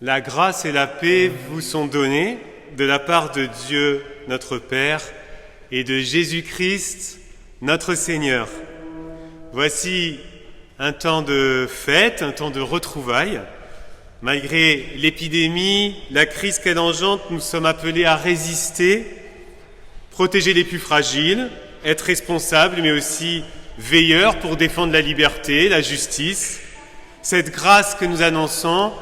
La grâce et la paix vous sont données de la part de Dieu notre Père et de Jésus-Christ notre Seigneur. Voici un temps de fête, un temps de retrouvailles. Malgré l'épidémie, la crise qu'elle engendre, nous sommes appelés à résister, protéger les plus fragiles, être responsables, mais aussi veilleurs pour défendre la liberté, la justice. Cette grâce que nous annonçons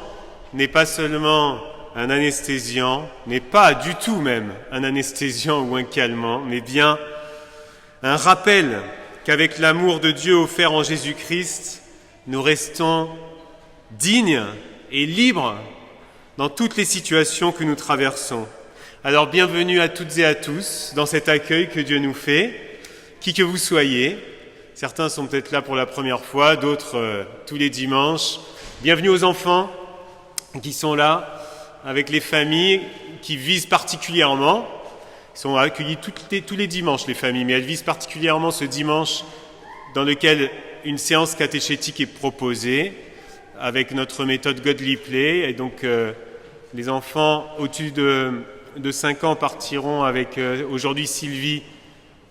n'est pas seulement un anesthésiant, n'est pas du tout même un anesthésiant ou un calmant, mais bien un rappel qu'avec l'amour de Dieu offert en Jésus-Christ, nous restons dignes et libres dans toutes les situations que nous traversons. Alors bienvenue à toutes et à tous dans cet accueil que Dieu nous fait, qui que vous soyez. Certains sont peut-être là pour la première fois, d'autres tous les dimanches. Bienvenue aux enfants qui sont là, avec les familles qui visent particulièrement. Ils sont accueillis tous les dimanches, les familles, mais elles visent particulièrement ce dimanche dans lequel une séance catéchétique est proposée avec notre méthode Godly Play. Et donc, les enfants au-dessus de 5 ans partiront avec aujourd'hui Sylvie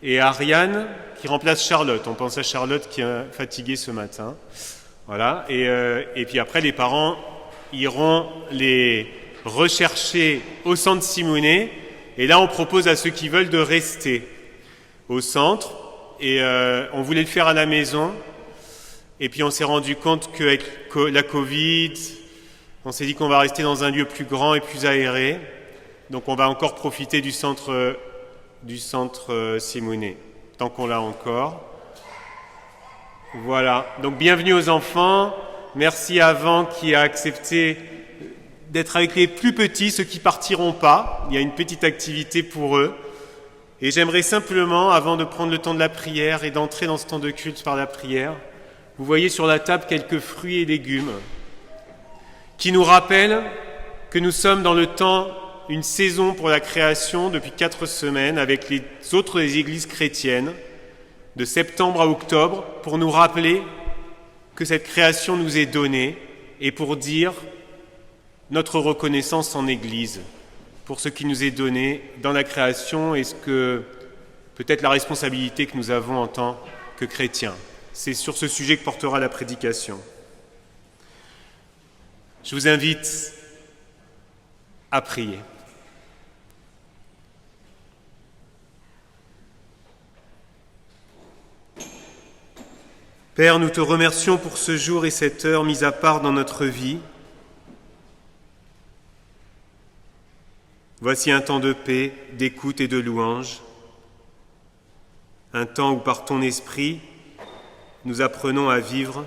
et Ariane qui remplacent Charlotte. On pense à Charlotte qui est fatiguée ce matin. Voilà. Et puis après, les parents iront les rechercher au centre Simonet. Et là, on propose à ceux qui veulent de rester au centre. Et on voulait le faire à la maison. Et puis on s'est rendu compte qu'avec la Covid, on s'est dit qu'on va rester dans un lieu plus grand et plus aéré. Donc on va encore profiter du centre Simonet, tant qu'on l'a encore. Voilà. Donc bienvenue aux enfants. Merci à Van qui a accepté d'être avec les plus petits, ceux qui partiront pas. Il y a une petite activité pour eux. Et j'aimerais simplement, avant de prendre le temps de la prière et d'entrer dans ce temps de culte par la prière, vous voyez sur la table quelques fruits et légumes qui nous rappellent que nous sommes dans le temps, une saison pour la création depuis 4 semaines avec les autres églises chrétiennes, de septembre à octobre, pour nous rappeler que cette création nous est donnée et pour dire notre reconnaissance en Église pour ce qui nous est donné dans la création et ce que peut-être la responsabilité que nous avons en tant que chrétiens. C'est sur ce sujet que portera la prédication. Je vous invite à prier. Père, nous te remercions pour ce jour et cette heure mis à part dans notre vie. Voici un temps de paix, d'écoute et de louange, un temps où par ton esprit, nous apprenons à vivre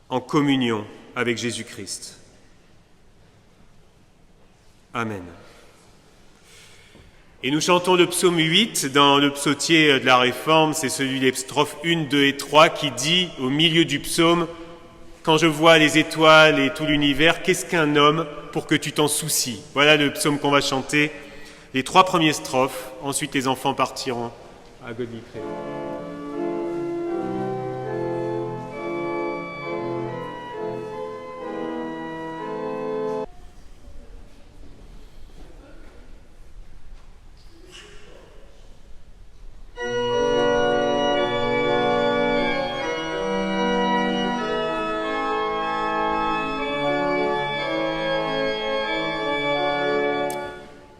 en communion avec Jésus-Christ. Amen. Et nous chantons le psaume 8 dans le psautier de la Réforme, c'est celui des strophes 1, 2 et 3 qui dit au milieu du psaume « Quand je vois les étoiles et tout l'univers, qu'est-ce qu'un homme pour que tu t'en soucies ?» Voilà le psaume qu'on va chanter, les 3 premières strophes, ensuite les enfants partiront à Godly Play.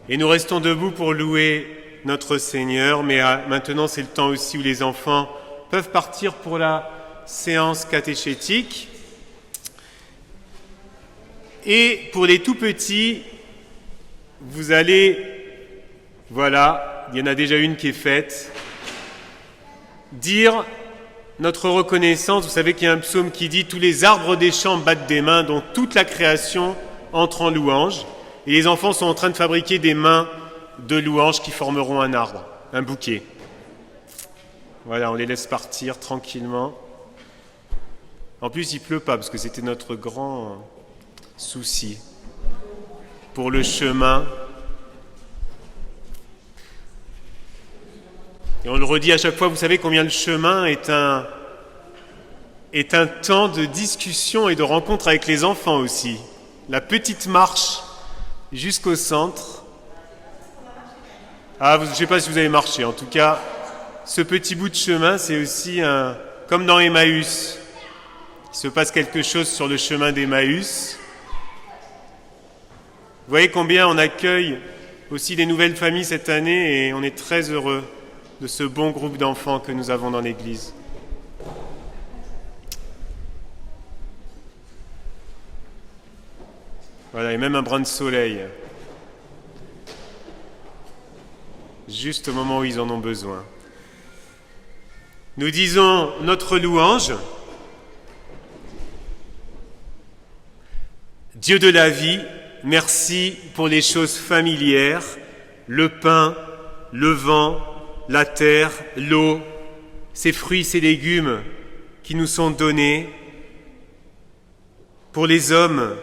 Et nous restons debout pour louer notre Seigneur, mais maintenant c'est le temps aussi où les enfants peuvent partir pour la séance catéchétique. Et pour les tout petits, vous allez, voilà, il y en a déjà une qui est faite, dire notre reconnaissance. Vous savez qu'il y a un psaume qui dit « Tous les arbres des champs battent des mains, dont toute la création entre en louange ». Et les enfants sont en train de fabriquer des mains de louanges qui formeront un arbre, un bouquet. Voilà, on les laisse partir tranquillement. En plus, il ne pleut pas, parce que c'était notre grand souci pour le chemin. Et on le redit à chaque fois, vous savez combien le chemin est un temps de discussion et de rencontre avec les enfants aussi. la petite marche jusqu'au centre. Je ne sais pas si vous avez marché. En tout cas, ce petit bout de chemin, c'est aussi comme dans Emmaüs. Il se passe quelque chose sur le chemin d'Emmaüs. Vous voyez combien on accueille aussi des nouvelles familles cette année et on est très heureux de ce bon groupe d'enfants que nous avons dans l'Église. Voilà, et même un brin de soleil, juste au moment où ils en ont besoin. Nous disons notre louange. Dieu de la vie, merci pour les choses familières, le pain, le vent, la terre, l'eau, ces fruits, ces légumes qui nous sont donnés, pour les hommes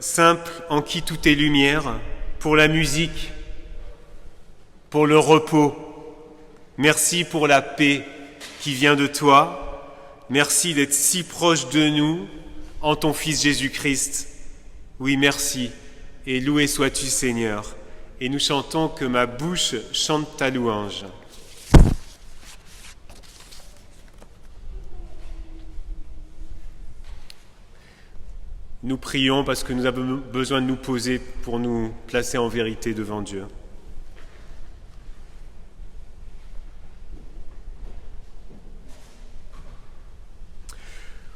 simples en qui tout est lumière, pour la musique, pour le repos. Merci pour la paix qui vient de toi. Merci d'être si proche de nous en ton Fils Jésus-Christ. Oui, merci, et loué sois-tu Seigneur. Et nous chantons que ma bouche chante ta louange. Nous prions parce que nous avons besoin de nous poser pour nous placer en vérité devant Dieu.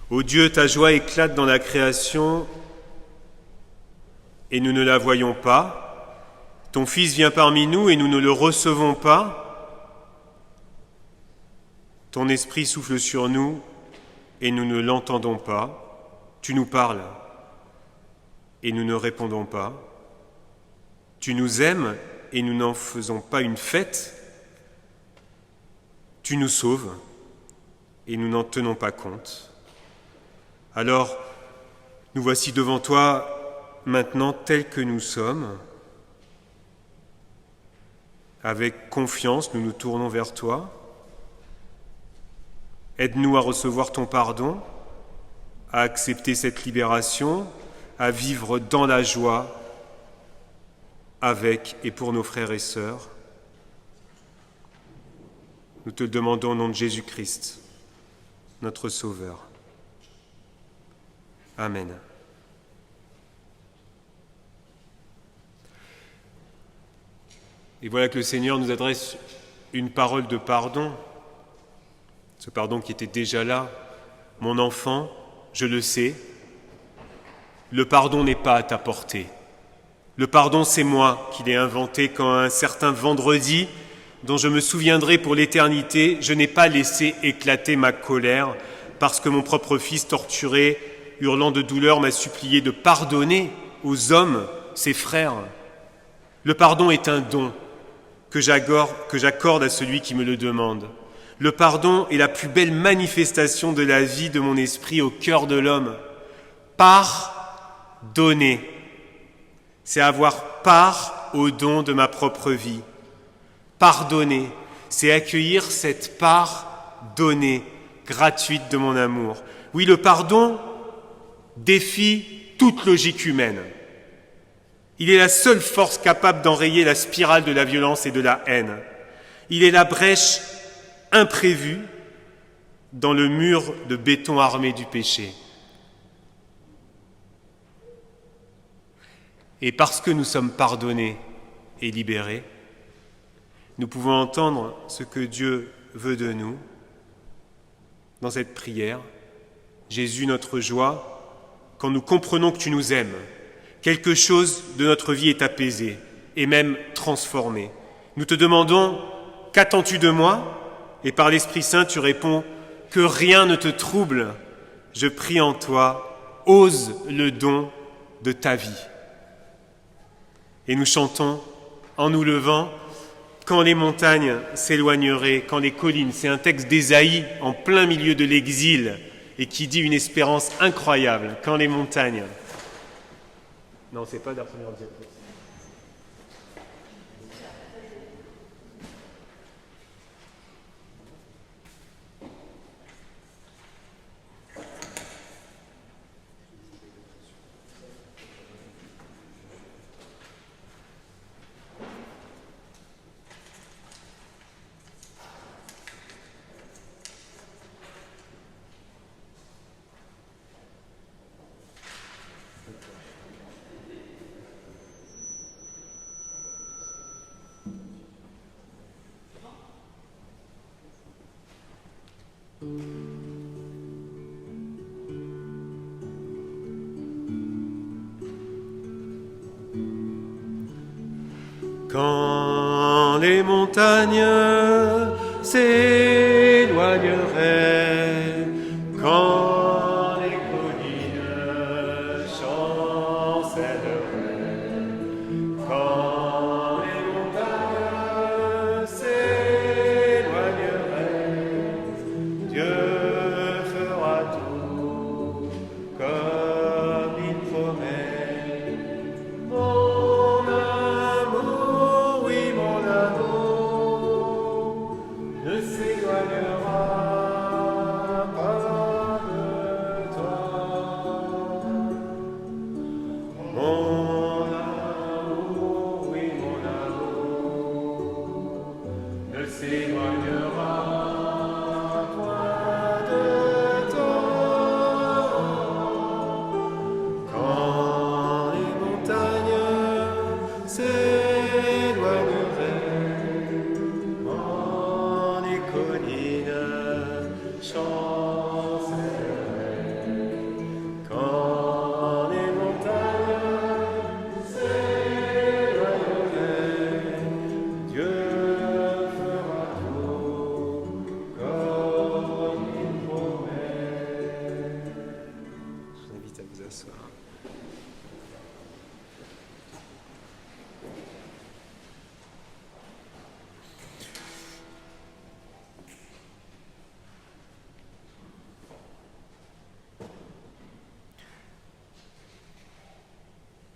Ô Dieu, ta joie éclate dans la création et nous ne la voyons pas. Ton Fils vient parmi nous et nous ne le recevons pas. Ton Esprit souffle sur nous et nous ne l'entendons pas. Tu nous parles et nous ne répondons pas. Tu nous aimes et nous n'en faisons pas une fête. Tu nous sauves et nous n'en tenons pas compte. Alors, nous voici devant toi maintenant tels que nous sommes. Avec confiance, nous nous tournons vers toi. Aide-nous à recevoir ton pardon, à accepter cette libération, à vivre dans la joie avec et pour nos frères et sœurs. Nous te le demandons au nom de Jésus-Christ, notre Sauveur. Amen. Et voilà que le Seigneur nous adresse une parole de pardon, ce pardon qui était déjà là. Mon enfant, je le sais, le pardon n'est pas à ta portée. Le pardon, c'est moi qui l'ai inventé quand un certain vendredi, dont je me souviendrai pour l'éternité, je n'ai pas laissé éclater ma colère parce que mon propre fils torturé, hurlant de douleur, m'a supplié de pardonner aux hommes, ses frères. Le pardon est un don que j'accorde à celui qui me le demande. Le pardon est la plus belle manifestation de la vie de mon esprit au cœur de l'homme. Pardonner, c'est avoir part au don de ma propre vie. Pardonner, c'est accueillir cette part donnée, gratuite de mon amour. Oui, le pardon défie toute logique humaine. Il est la seule force capable d'enrayer la spirale de la violence et de la haine. Il est la brèche imprévue dans le mur de béton armé du péché. Et parce que nous sommes pardonnés et libérés, nous pouvons entendre ce que Dieu veut de nous dans cette prière. Jésus, notre joie, quand nous comprenons que tu nous aimes, quelque chose de notre vie est apaisé et même transformé. Nous te demandons, qu'attends-tu de moi ? Et par l'Esprit Saint, tu réponds, que rien ne te trouble. Je prie en toi, ose le don de ta vie. Et nous chantons, en nous levant, quand les montagnes s'éloigneraient, quand les collines, c'est un texte d'Ésaïe en plein milieu de l'exil et qui dit une espérance incroyable, quand les montagnes... Non, c'est pas la première diapositive. Quand les montagnes s'éloigneraient, quand les collines chancelleraient, quand les montagnes s'éloigneraient, Dieu fera tout comme il promet. Mon amour, oui mon amour, ne s'éloignera pas de toi. Mon amour, oui mon amour, ne s'éloignera point de toi. Quand les montagnes s'éloigneraient, quand les collines chancelleraient, quand les montagnes s'éloigneraient, Dieu fera tout comme il promet. Je vous invite à vous asseoir.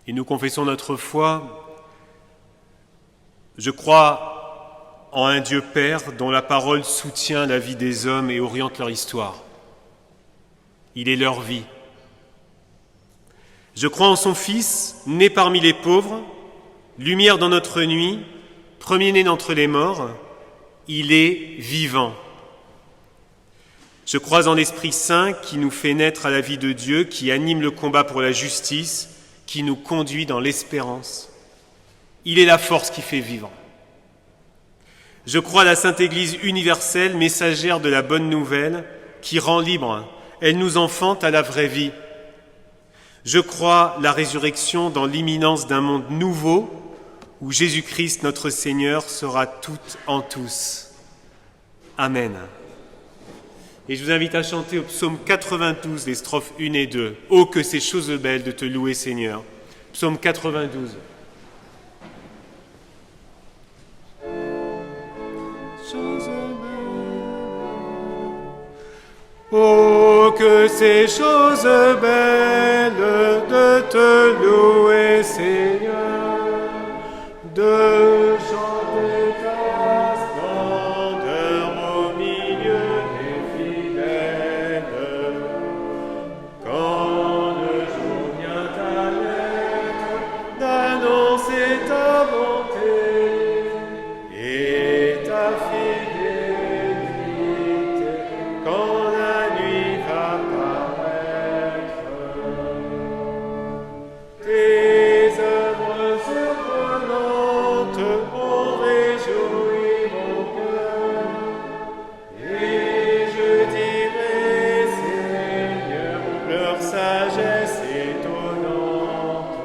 Et nous confessons notre foi. Je crois en un Dieu Père dont la parole soutient la vie des hommes et oriente leur histoire. Il est leur vie. Je crois en son Fils, né parmi les pauvres, lumière dans notre nuit, premier-né d'entre les morts. Il est vivant. Je crois en l'Esprit Saint qui nous fait naître à la vie de Dieu, qui anime le combat pour la justice, qui nous conduit dans l'espérance. Il est la force qui fait vivre. Je crois à la Sainte Église universelle, messagère de la bonne nouvelle, qui rend libre. Elle nous enfante à la vraie vie. Je crois la résurrection dans l'imminence d'un monde nouveau, où Jésus-Christ, notre Seigneur, sera tout en tous. Amen. Et je vous invite à chanter au psaume 92, les strophes 1 et 2. « Oh, que c'est chose belle de te louer, Seigneur !» Psaume 92. Oh, que c'est chose belle de te louer, Seigneur, de chanter ta splendeur au milieu des fidèles. Quand le jour vient ta lettre d'annoncer ta bonté et ta fidélité, quand la nuit va paraître, tes œuvres surprenantes ont réjoui mon cœur, et je dirai, Seigneur, leur sagesse étonnante.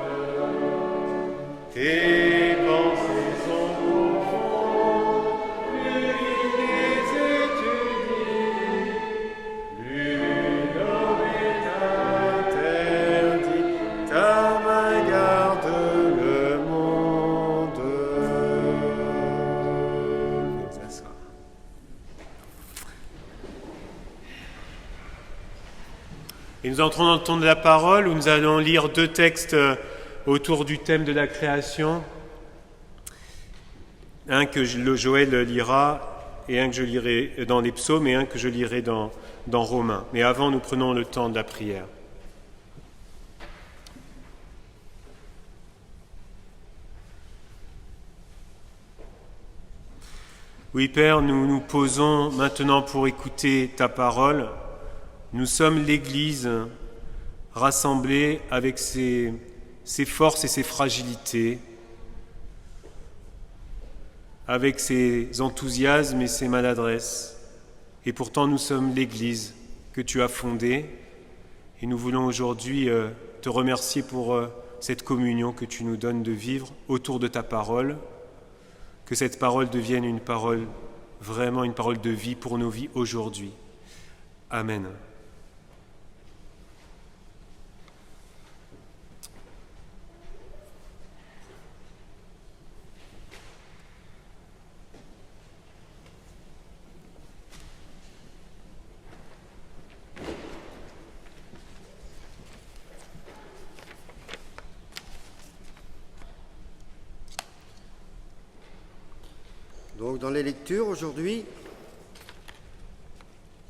Tes pensées sont profondes, plus il les étudie, plus l'homme est interdit, ta main garde le monde. Veuillez vous asseoir. Et nous entrons dans le temps de la parole où nous allons lire deux textes autour du thème de la création. Un que Joël lira et un que je lirai dans les psaumes et un que je lirai dans Romains. Mais avant, nous prenons le temps de la prière. Oui, Père, nous nous posons maintenant pour écouter ta parole. Nous sommes l'Église rassemblée avec ses forces et ses fragilités, avec ses enthousiasmes et ses maladresses. Et pourtant, nous sommes l'Église que tu as fondée. Et nous voulons aujourd'hui te remercier pour cette communion que tu nous donnes de vivre autour de ta parole, que cette parole devienne une parole, vraiment une parole de vie pour nos vies aujourd'hui. Amen. Donc dans les lectures aujourd'hui,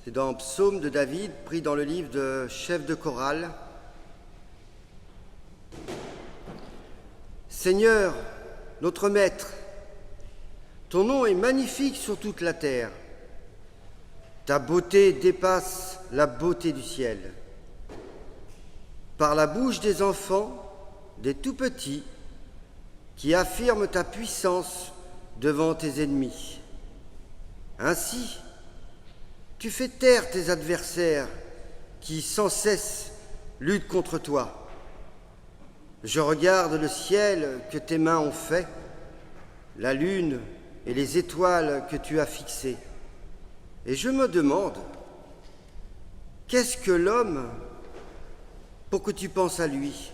c'est dans Psaume de David, pris dans le livre de Chef de chorale. Seigneur, notre Maître, ton nom est magnifique sur toute la terre. Ta beauté dépasse la beauté du ciel. Par la bouche des enfants, des tout-petits, qui affirment ta puissance devant tes ennemis. Ainsi, tu fais taire tes adversaires qui sans cesse luttent contre toi. Je regarde le ciel que tes mains ont fait, la lune et les étoiles que tu as fixées, et je me demande, qu'est-ce que l'homme pour que tu penses à lui?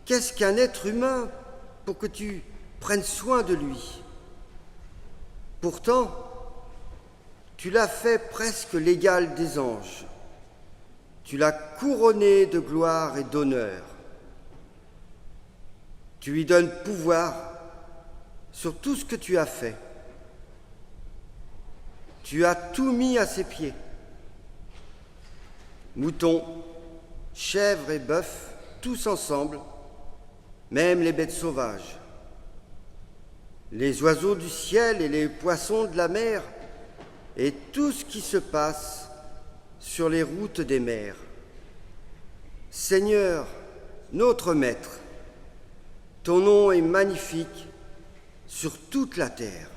Qu'est-ce qu'un être humain pour que tu prennes soin de lui? Pourtant, tu l'as fait presque l'égal des anges. Tu l'as couronné de gloire et d'honneur. Tu lui donnes pouvoir sur tout ce que tu as fait. Tu as tout mis à ses pieds. Moutons, chèvres et bœufs, tous ensemble, même les bêtes sauvages. Les oiseaux du ciel et les poissons de la mer, et tout ce qui se passe sur les routes des mers. Seigneur, notre Maître, ton nom est magnifique sur toute la terre.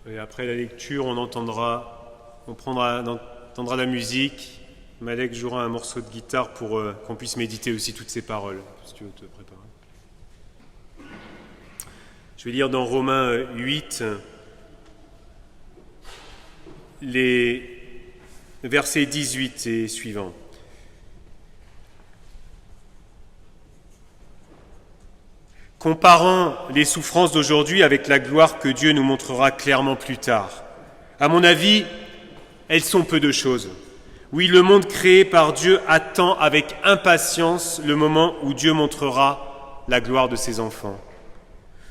Et après la lecture, on entendra la musique. Malek jouera un morceau de guitare pour qu'on puisse méditer aussi toutes ces paroles, si tu veux te préparer. Je vais lire dans Romains 8 les versets 18 et suivants. Comparant les souffrances d'aujourd'hui avec la gloire que Dieu nous montrera clairement plus tard. À mon avis, elles sont peu de choses. Oui, le monde créé par Dieu attend avec impatience le moment où Dieu montrera la gloire de ses enfants.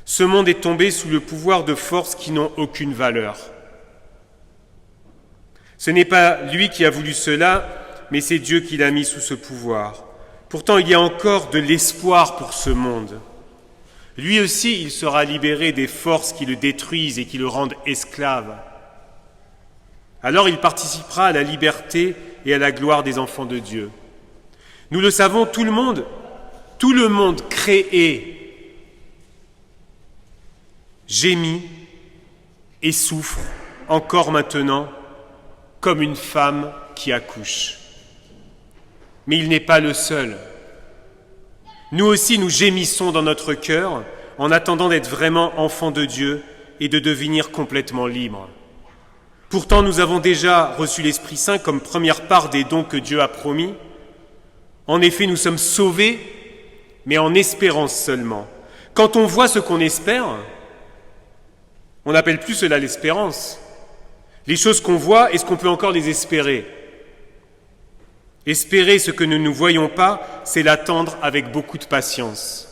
Ce monde est tombé sous le pouvoir de forces qui n'ont aucune valeur. Ce n'est pas lui qui a voulu cela, mais c'est Dieu qui l'a mis sous ce pouvoir. Pourtant, il y a encore de l'espoir pour ce monde. Lui aussi, il sera libéré des forces qui le détruisent et qui le rendent esclave. Alors il participera à la liberté et à la gloire des enfants de Dieu. Nous le savons, tout le monde créé, gémit et souffre encore maintenant comme une femme qui accouche. Mais il n'est pas le seul. Nous aussi, nous gémissons dans notre cœur en attendant d'être vraiment enfants de Dieu et de devenir complètement libres. Pourtant, nous avons déjà reçu l'Esprit Saint comme première part des dons que Dieu a promis. En effet, nous sommes sauvés, mais en espérance seulement. Quand on voit ce qu'on espère, on n'appelle plus cela l'espérance. Les choses qu'on voit, est-ce qu'on peut encore les espérer? Espérer ce que nous ne voyons pas, c'est l'attendre avec beaucoup de patience.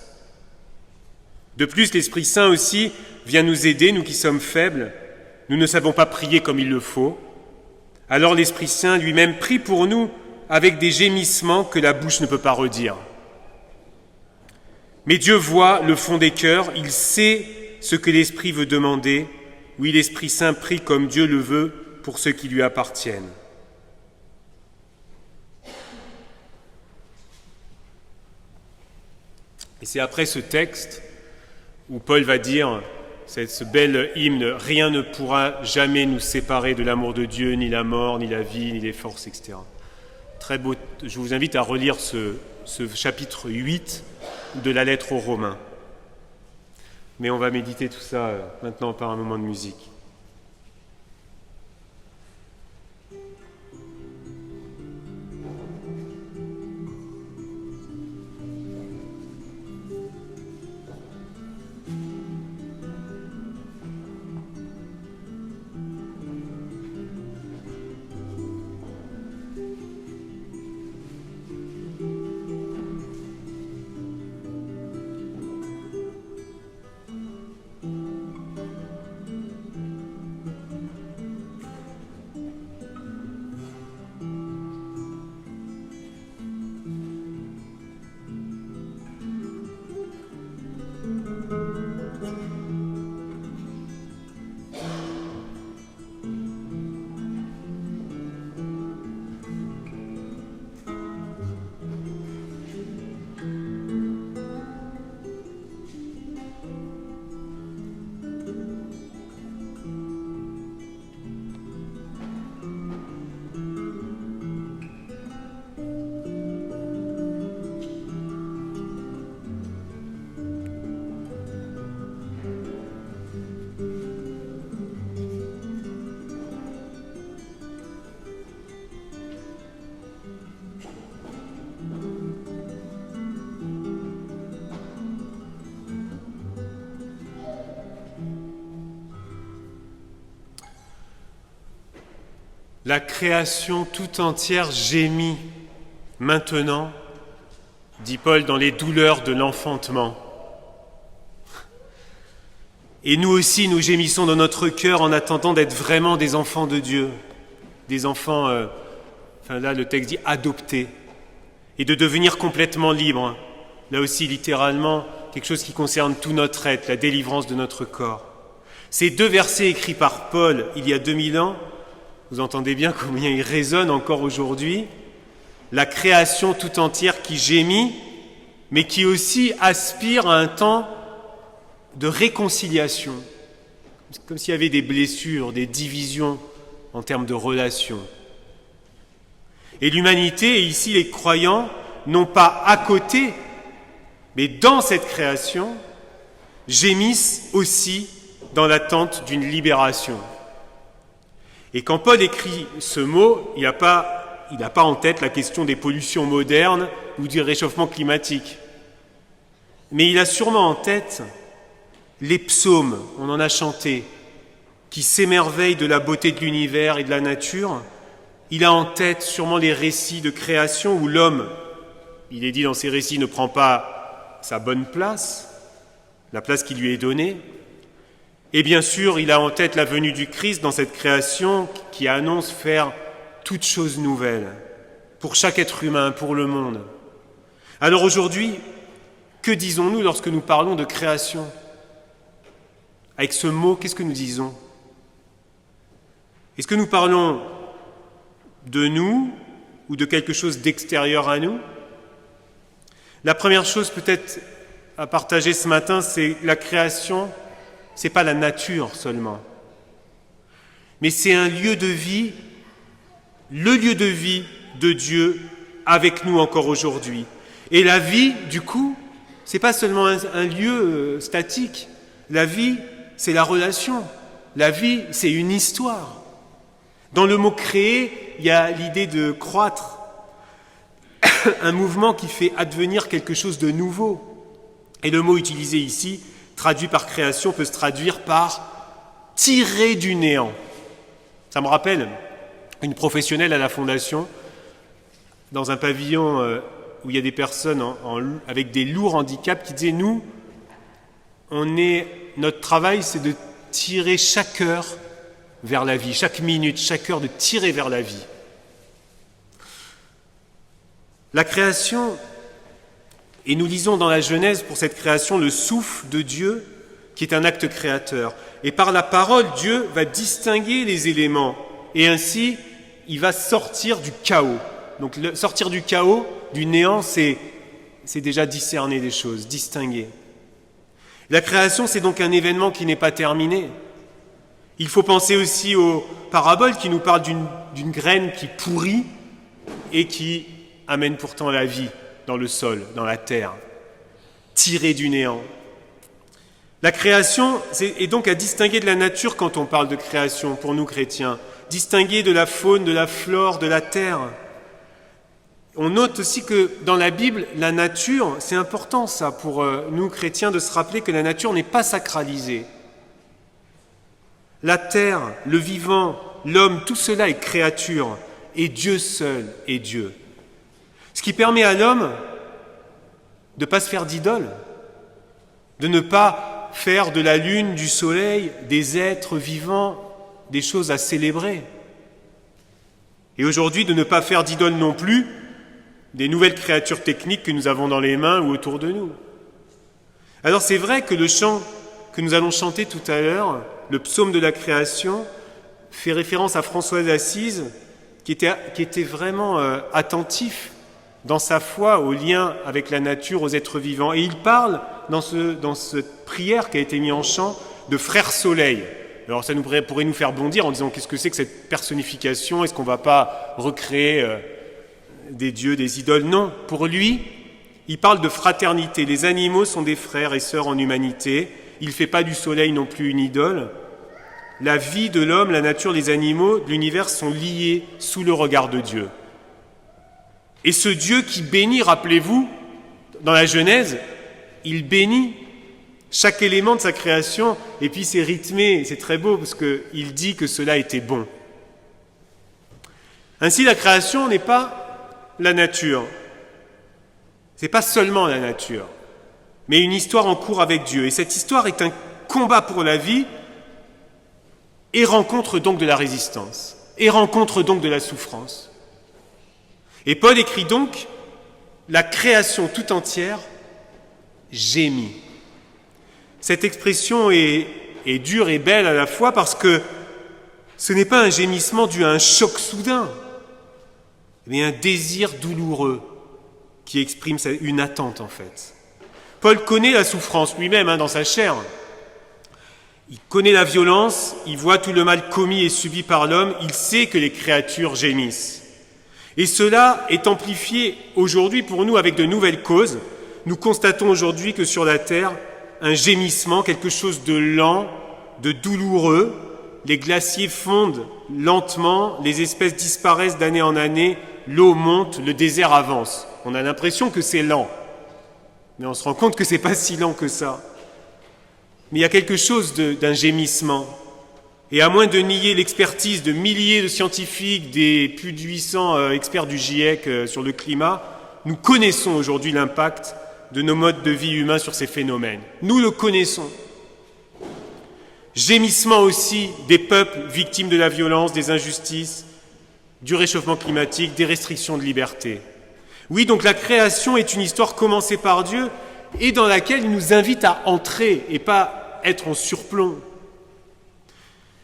De plus, l'Esprit Saint aussi vient nous aider, nous qui sommes faibles. Nous ne savons pas prier comme il le faut. Alors l'Esprit Saint lui-même prie pour nous avec des gémissements que la bouche ne peut pas redire. Mais Dieu voit le fond des cœurs, il sait ce que l'Esprit veut demander. Oui, l'Esprit Saint prie comme Dieu le veut pour ceux qui lui appartiennent. Et c'est après ce texte où Paul va dire ce bel hymne « Rien ne pourra jamais nous séparer de l'amour de Dieu, ni la mort, ni la vie, ni les forces, etc. » Très beau. Je vous invite à relire ce chapitre 8 de la lettre aux Romains. Mais on va méditer tout ça maintenant par un moment de musique. La création tout entière gémit maintenant, dit Paul, dans les douleurs de l'enfantement. Et nous aussi, nous gémissons dans notre cœur en attendant d'être vraiment des enfants de Dieu, des enfants, là le texte dit adoptés, et de devenir complètement libres. Là aussi, littéralement, quelque chose qui concerne tout notre être, la délivrance de notre corps. Ces deux versets écrits par Paul il y a 2000 ans, vous entendez bien combien ils résonnent encore aujourd'hui. La création tout entière qui gémit, mais qui aussi aspire à un temps de réconciliation. Comme s'il y avait des blessures, des divisions en termes de relations. Et l'humanité, et ici les croyants, non pas à côté, mais dans cette création, gémissent aussi dans l'attente d'une libération. Et quand Paul écrit ce mot, il n'a pas en tête la question des pollutions modernes ou du réchauffement climatique. Mais il a sûrement en tête les psaumes, on en a chanté, qui s'émerveillent de la beauté de l'univers et de la nature. Il a en tête sûrement les récits de création où l'homme, il est dit dans ces récits, ne prend pas sa bonne place, la place qui lui est donnée. Et bien sûr, il a en tête la venue du Christ dans cette création qui annonce faire toutes choses nouvelles pour chaque être humain, pour le monde. Alors aujourd'hui, que disons-nous lorsque nous parlons de création ? Avec ce mot, qu'est-ce que nous disons ? Est-ce que nous parlons de nous ou de quelque chose d'extérieur à nous ? La première chose peut-être à partager ce matin, c'est la création. Ce n'est pas la nature seulement, mais c'est un lieu de vie, le lieu de vie de Dieu avec nous encore aujourd'hui. Et la vie, du coup, ce n'est pas seulement un lieu statique. La vie, c'est la relation. La vie, c'est une histoire. Dans le mot « créer », il y a l'idée de croître, un mouvement qui fait advenir quelque chose de nouveau. Et le mot utilisé ici, traduit par création, peut se traduire par tirer du néant. Ça me rappelle une professionnelle à la Fondation, dans un pavillon où il y a des personnes avec des lourds handicaps, qui disait « Nous, notre travail, c'est de tirer chaque heure vers la vie, chaque minute, chaque heure, de tirer vers la vie. » La création, et nous lisons dans la Genèse pour cette création le souffle de Dieu qui est un acte créateur. Et par la parole, Dieu va distinguer les éléments et ainsi il va sortir du chaos. Donc sortir du chaos, du néant, c'est déjà discerner des choses, distinguer. La création, c'est donc un événement qui n'est pas terminé. Il faut penser aussi aux paraboles qui nous parlent d'une graine qui pourrit et qui amène pourtant la vie dans le sol, dans la terre, tirée du néant. La création est donc à distinguer de la nature quand on parle de création pour nous chrétiens, distinguer de la faune, de la flore, de la terre. On note aussi que dans la Bible, la nature, c'est important ça pour nous chrétiens de se rappeler que la nature n'est pas sacralisée. La terre, le vivant, l'homme, tout cela est créature et Dieu seul est Dieu. Ce qui permet à l'homme de ne pas se faire d'idole, de ne pas faire de la lune, du soleil, des êtres vivants, des choses à célébrer. Et aujourd'hui, de ne pas faire d'idole non plus des nouvelles créatures techniques que nous avons dans les mains ou autour de nous. Alors c'est vrai que le chant que nous allons chanter tout à l'heure, le psaume de la création, fait référence à François d'Assise, qui était vraiment attentif dans sa foi au lien avec la nature, aux êtres vivants. Et il parle dans cette prière qui a été mise en chant de frère soleil. Alors ça pourrait nous faire bondir en disant qu'est-ce que c'est que cette personnification ? Est-ce qu'on ne va pas recréer des dieux, des idoles ? Non, pour lui, il parle de fraternité. Les animaux sont des frères et sœurs en humanité. Il ne fait pas du soleil non plus une idole. La vie de l'homme, la nature, les animaux de l'univers sont liés sous le regard de Dieu. Et ce Dieu qui bénit, rappelez-vous, dans la Genèse, il bénit chaque élément de sa création, et puis c'est rythmé, c'est très beau, parce qu'il dit que cela était bon. Ainsi, la création n'est pas la nature. Ce n'est pas seulement la nature, mais une histoire en cours avec Dieu. Et cette histoire est un combat pour la vie, et rencontre donc de la résistance, et rencontre donc de la souffrance. Et Paul écrit donc « La création tout entière gémit ». Cette expression est dure et belle à la fois parce que ce n'est pas un gémissement dû à un choc soudain, mais un désir douloureux qui exprime une attente en fait. Paul connaît la souffrance lui-même dans sa chair. Il connaît la violence, il voit tout le mal commis et subi par l'homme, il sait que les créatures gémissent. Et cela est amplifié aujourd'hui pour nous avec de nouvelles causes. Nous constatons aujourd'hui que sur la terre, un gémissement, quelque chose de lent, de douloureux. Les glaciers fondent lentement, les espèces disparaissent d'année en année, l'eau monte, le désert avance. On a l'impression que c'est lent, mais on se rend compte que c'est pas si lent que ça. Mais il y a quelque chose d'un gémissement. Et à moins de nier l'expertise de milliers de scientifiques, des plus de 800 experts du GIEC sur le climat, nous connaissons aujourd'hui l'impact de nos modes de vie humains sur ces phénomènes. Nous le connaissons. Gémissement aussi des peuples victimes de la violence, des injustices, du réchauffement climatique, des restrictions de liberté. Oui, donc la création est une histoire commencée par Dieu et dans laquelle il nous invite à entrer et pas être en surplomb.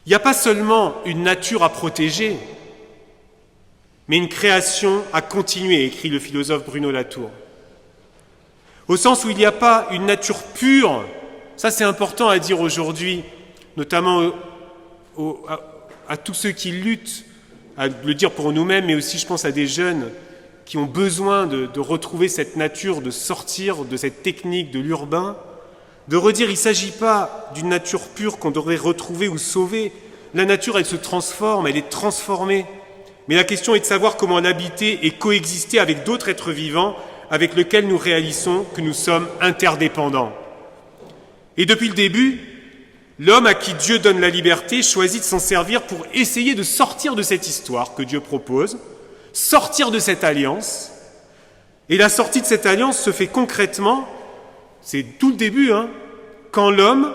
Il n'y a pas seulement une nature à protéger, mais une création à continuer, écrit le philosophe Bruno Latour. Au sens où il n'y a pas une nature pure, ça c'est important à dire aujourd'hui, notamment à tous ceux qui luttent, à le dire pour nous-mêmes, mais aussi je pense à des jeunes qui ont besoin de retrouver cette nature, de sortir de cette technique de l'urbain, de redire il ne s'agit pas d'une nature pure qu'on devrait retrouver ou sauver. La nature, elle se transforme, elle est transformée. Mais la question est de savoir comment l'habiter et coexister avec d'autres êtres vivants avec lesquels nous réalisons que nous sommes interdépendants. Et depuis le début, l'homme à qui Dieu donne la liberté choisit de s'en servir pour essayer de sortir de cette histoire que Dieu propose, sortir de cette alliance. Et la sortie de cette alliance se fait concrètement, c'est tout le début, quand l'homme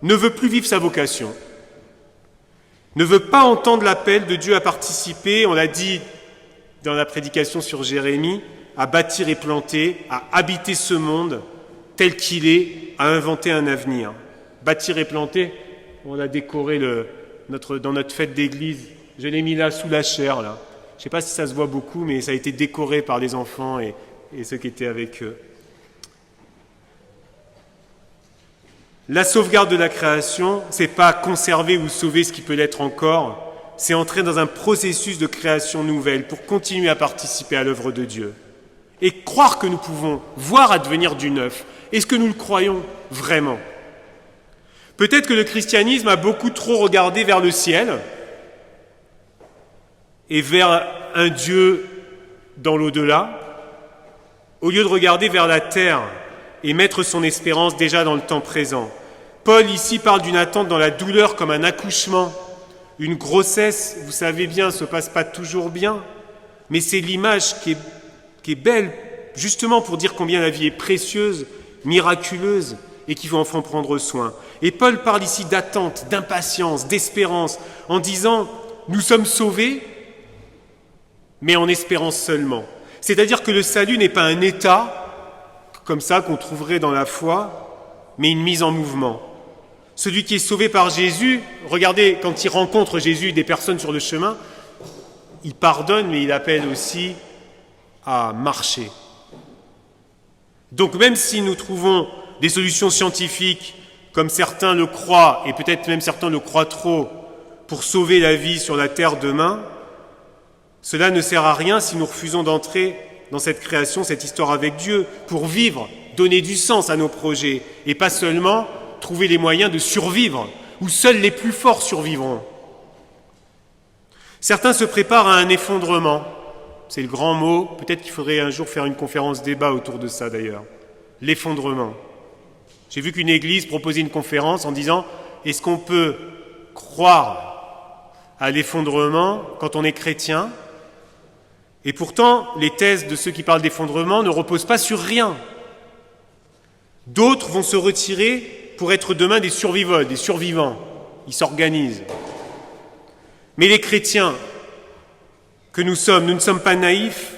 ne veut plus vivre sa vocation, ne veut pas entendre l'appel de Dieu à participer, on l'a dit dans la prédication sur Jérémie, à bâtir et planter, à habiter ce monde tel qu'il est, à inventer un avenir. Bâtir et planter, on l'a décoré dans notre fête d'église, je l'ai mis là sous la chaire, là. Je ne sais pas si ça se voit beaucoup, mais ça a été décoré par les enfants et ceux qui étaient avec eux. La sauvegarde de la création, c'est pas conserver ou sauver ce qui peut l'être encore, c'est entrer dans un processus de création nouvelle pour continuer à participer à l'œuvre de Dieu. Et croire que nous pouvons voir advenir du neuf. Est-ce que nous le croyons vraiment ? Peut-être que le christianisme a beaucoup trop regardé vers le ciel et vers un Dieu dans l'au-delà, au lieu de regarder vers la terre et mettre son espérance déjà dans le temps présent. Paul ici parle d'une attente dans la douleur comme un accouchement. Une grossesse, vous savez bien, ne se passe pas toujours bien, mais c'est l'image qui est belle, justement pour dire combien la vie est précieuse, miraculeuse, et qu'il faut en prendre soin. Et Paul parle ici d'attente, d'impatience, d'espérance, en disant « nous sommes sauvés, mais en espérance seulement ». C'est-à-dire que le salut n'est pas un état, comme ça, qu'on trouverait dans la foi, mais une mise en mouvement. Celui qui est sauvé par Jésus, regardez, quand il rencontre Jésus, des personnes sur le chemin, il pardonne, mais il appelle aussi à marcher. Donc même si nous trouvons des solutions scientifiques, comme certains le croient, et peut-être même certains le croient trop, pour sauver la vie sur la terre demain, cela ne sert à rien si nous refusons d'entrer dans cette création, cette histoire avec Dieu, pour vivre, donner du sens à nos projets, et pas seulement trouver les moyens de survivre, où seuls les plus forts survivront. Certains se préparent à un effondrement, c'est le grand mot, peut-être qu'il faudrait un jour faire une conférence débat autour de ça d'ailleurs, l'effondrement. J'ai vu qu'une église proposait une conférence en disant « Est-ce qu'on peut croire à l'effondrement quand on est chrétien ?» Et pourtant, les thèses de ceux qui parlent d'effondrement ne reposent pas sur rien. D'autres vont se retirer pour être demain des survivants, des survivants. Ils s'organisent. Mais les chrétiens que nous ne sommes pas naïfs.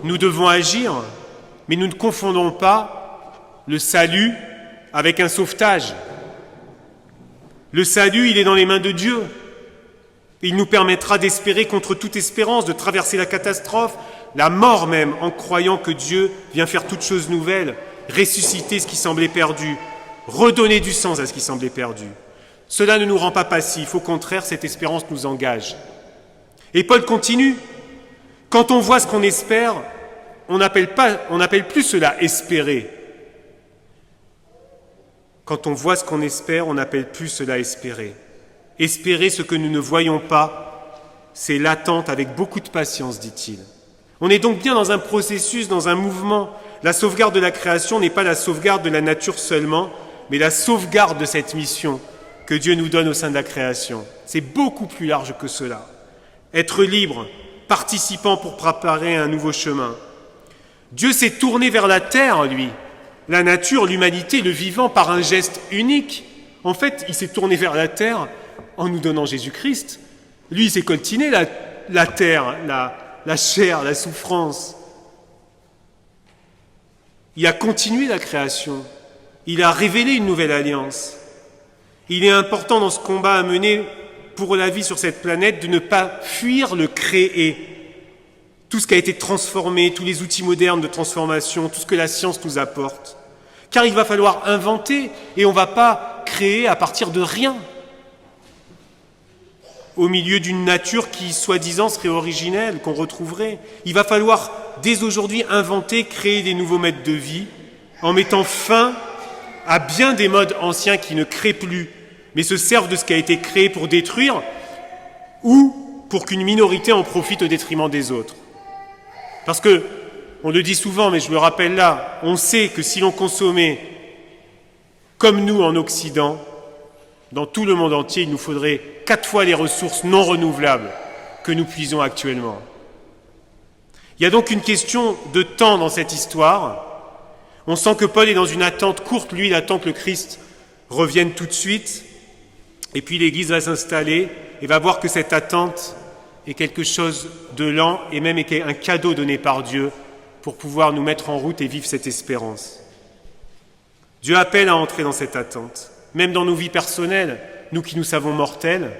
Nous devons agir, mais nous ne confondons pas le salut avec un sauvetage. Le salut, il est dans les mains de Dieu. Il nous permettra d'espérer contre toute espérance, de traverser la catastrophe, la mort même, en croyant que Dieu vient faire toutes choses nouvelles, ressusciter ce qui semblait perdu, redonner du sens à ce qui semblait perdu. Cela ne nous rend pas passifs, au contraire, cette espérance nous engage. Et Paul continue. Quand on voit ce qu'on espère, on n'appelle plus cela espérer. Quand on voit ce qu'on espère, on n'appelle plus cela espérer. Espérer ce que nous ne voyons pas, c'est l'attente avec beaucoup de patience, dit-il. On est donc bien dans un processus, dans un mouvement. La sauvegarde de la création n'est pas la sauvegarde de la nature seulement, mais la sauvegarde de cette mission que Dieu nous donne au sein de la création. C'est beaucoup plus large que cela. Être libre, participant pour préparer un nouveau chemin. Dieu s'est tourné vers la terre, lui. La nature, l'humanité, le vivant, par un geste unique. En fait, il s'est tourné vers la terre en nous donnant Jésus-Christ. Lui, il s'est coltiné la terre, la chair, la souffrance. Il a continué la création. Il a révélé une nouvelle alliance. Il est important dans ce combat à mener pour la vie sur cette planète de ne pas fuir le créé. Tout ce qui a été transformé, tous les outils modernes de transformation, tout ce que la science nous apporte. Car il va falloir inventer et on ne va pas créer à partir de rien. Au milieu d'une nature qui, soi-disant, serait originelle, qu'on retrouverait. Il va falloir, dès aujourd'hui, inventer, créer des nouveaux modes de vie, en mettant fin à bien des modes anciens qui ne créent plus, mais se servent de ce qui a été créé pour détruire, ou pour qu'une minorité en profite au détriment des autres. Parce que, on le dit souvent, mais je le rappelle là, on sait que si l'on consommait, comme nous en Occident, dans tout le monde entier, il nous faudrait 4 fois les ressources non renouvelables que nous puisons actuellement. Il y a donc une question de temps dans cette histoire. On sent que Paul est dans une attente courte. Lui, il attend que le Christ revienne tout de suite. Et puis l'Église va s'installer et va voir que cette attente est quelque chose de lent et même est un cadeau donné par Dieu pour pouvoir nous mettre en route et vivre cette espérance. Dieu appelle à entrer dans cette attente. Même dans nos vies personnelles, nous qui nous savons mortels,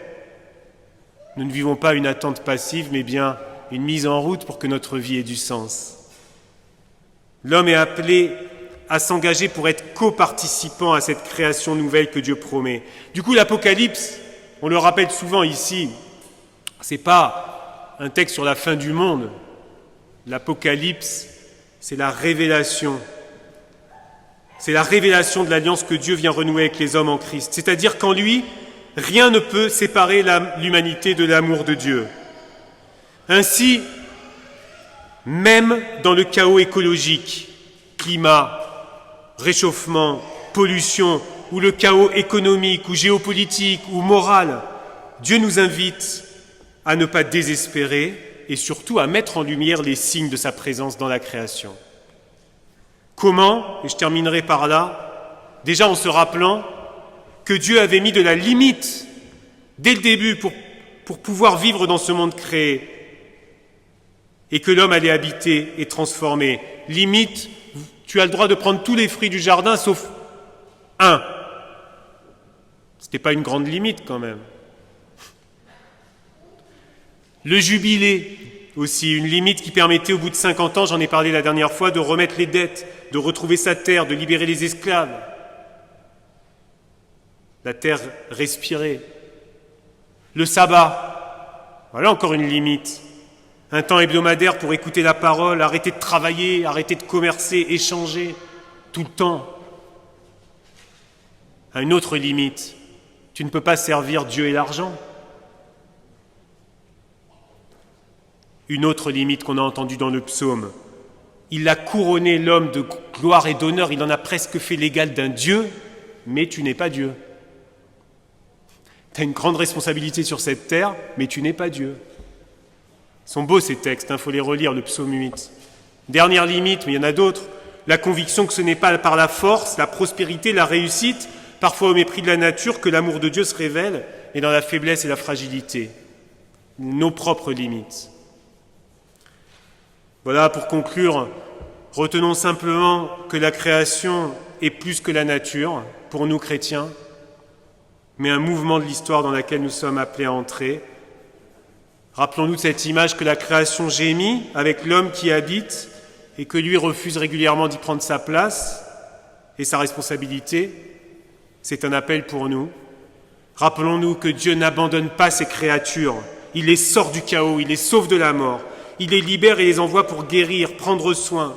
nous ne vivons pas une attente passive, mais bien une mise en route pour que notre vie ait du sens. L'homme est appelé à s'engager pour être coparticipant à cette création nouvelle que Dieu promet. Du coup, l'Apocalypse, on le rappelle souvent ici, c'est pas un texte sur la fin du monde. L'Apocalypse, c'est la révélation. C'est la révélation de l'alliance que Dieu vient renouer avec les hommes en Christ. C'est-à-dire qu'en lui, rien ne peut séparer l'humanité de l'amour de Dieu. Ainsi, même dans le chaos écologique, climat, réchauffement, pollution, ou le chaos économique, ou géopolitique, ou moral, Dieu nous invite à ne pas désespérer et surtout à mettre en lumière les signes de sa présence dans la création. Comment ? Et je terminerai par là. Déjà en se rappelant que Dieu avait mis de la limite dès le début pour pouvoir vivre dans ce monde créé et que l'homme allait habiter et transformer. Limite, tu as le droit de prendre tous les fruits du jardin sauf un. C'était pas une grande limite quand même. Le jubilé aussi, une limite qui permettait au bout de 50 ans, j'en ai parlé la dernière fois, de remettre les dettes, de retrouver sa terre, de libérer les esclaves. La terre respirait. Le sabbat, voilà encore une limite. Un temps hebdomadaire pour écouter la parole, arrêter de travailler, arrêter de commercer, échanger, tout le temps. À une autre limite, tu ne peux pas servir Dieu et l'argent. Une autre limite qu'on a entendue dans le psaume. Il a couronné l'homme de gloire et d'honneur, il en a presque fait l'égal d'un Dieu, mais tu n'es pas Dieu. Tu as une grande responsabilité sur cette terre, mais tu n'es pas Dieu. Ils sont beaux ces textes, il faut les relire, le psaume 8. Dernière limite, mais il y en a d'autres, la conviction que ce n'est pas par la force, la prospérité, la réussite, parfois au mépris de la nature, que l'amour de Dieu se révèle, mais dans la faiblesse et la fragilité. Nos propres limites. Voilà, pour conclure, retenons simplement que la création est plus que la nature, pour nous chrétiens, mais un mouvement de l'histoire dans laquelle nous sommes appelés à entrer. Rappelons-nous de cette image que la création gémit avec l'homme qui y habite et que lui refuse régulièrement d'y prendre sa place et sa responsabilité. C'est un appel pour nous. Rappelons-nous que Dieu n'abandonne pas ses créatures. Il les sort du chaos, il les sauve de la mort. Il les libère et les envoie pour guérir, prendre soin.